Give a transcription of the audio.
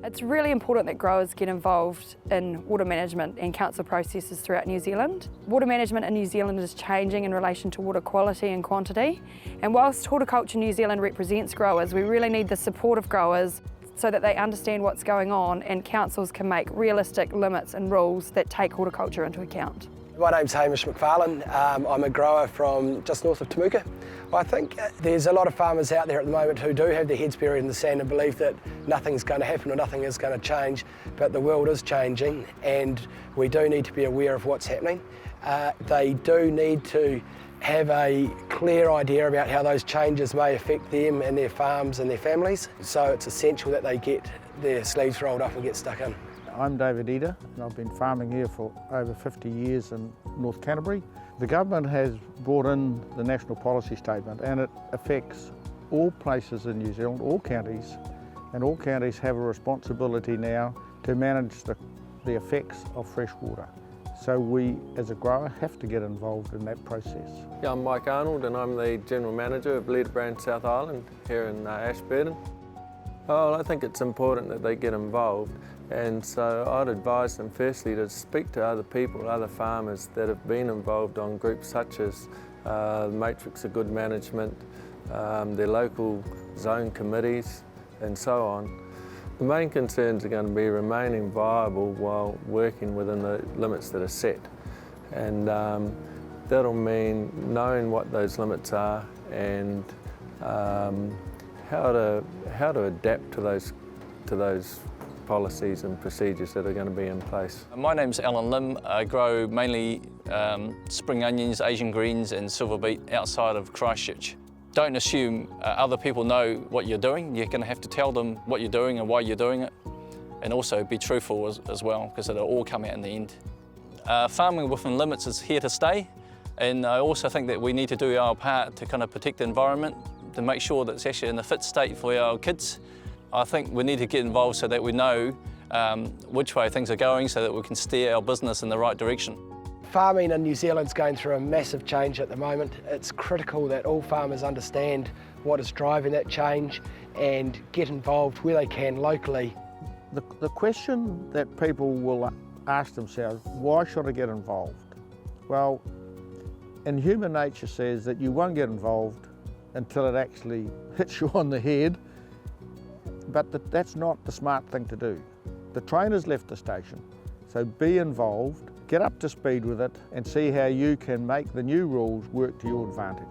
It's really important that growers get involved in water management and council processes throughout New Zealand. Water management in New Zealand is changing in relation to water quality and quantity, and whilst Horticulture New Zealand represents growers, we really need the support of growers so that they understand what's going on and councils can make realistic limits and rules that take horticulture into account. My name's Hamish MacFarlane. I'm a grower from just north of Temuka. I think there's a lot of farmers out there at the moment who do have their heads buried in the sand and believe that nothing's going to happen or nothing is going to change, but the world is changing and we do need to be aware of what's happening. They do need to have a clear idea about how those changes may affect them and their farms and their families, so it's essential that they get their sleeves rolled up and get stuck in. I'm David Eder and I've been farming here for over 50 years in North Canterbury. The government has brought in the national policy statement and it affects all places in New Zealand, all counties, and all counties have a responsibility now to manage the effects of fresh water. So we, as a grower, have to get involved in that process. Yeah, I'm Mike Arnold and I'm the General Manager of Leader Brand South Island here in Ashburton. Well, I think it's important that they get involved, and so I'd advise them firstly to speak to other people, other farmers that have been involved on groups such as the Matrix of Good Management, their local zone committees and so on. The main concerns are going to be remaining viable while working within the limits that are set, and that'll mean knowing what those limits are and how to adapt to those policies and procedures that are going to be in place. My name's Alan Lim. I grow mainly spring onions, Asian greens and silver beet outside of Christchurch. Don't assume other people know what you're doing. You're going to have to tell them what you're doing and why you're doing it, and also be truthful as well, because it'll all come out in the end. Farming within limits is here to stay, and I also think that we need to do our part to kind of protect the environment, to make sure that it's actually in a fit state for our kids. I think we need to get involved so that we know which way things are going, so that we can steer our business in the right direction. Farming in New Zealand's going through a massive change at the moment. It's critical that all farmers understand what is driving that change and get involved where they can locally. The question that people will ask themselves, why should I get involved? Well, and human nature says that you won't get involved until it actually hits you on the head, but that's not the smart thing to do. The train has left the station, so be involved, get up to speed with it and see how you can make the new rules work to your advantage.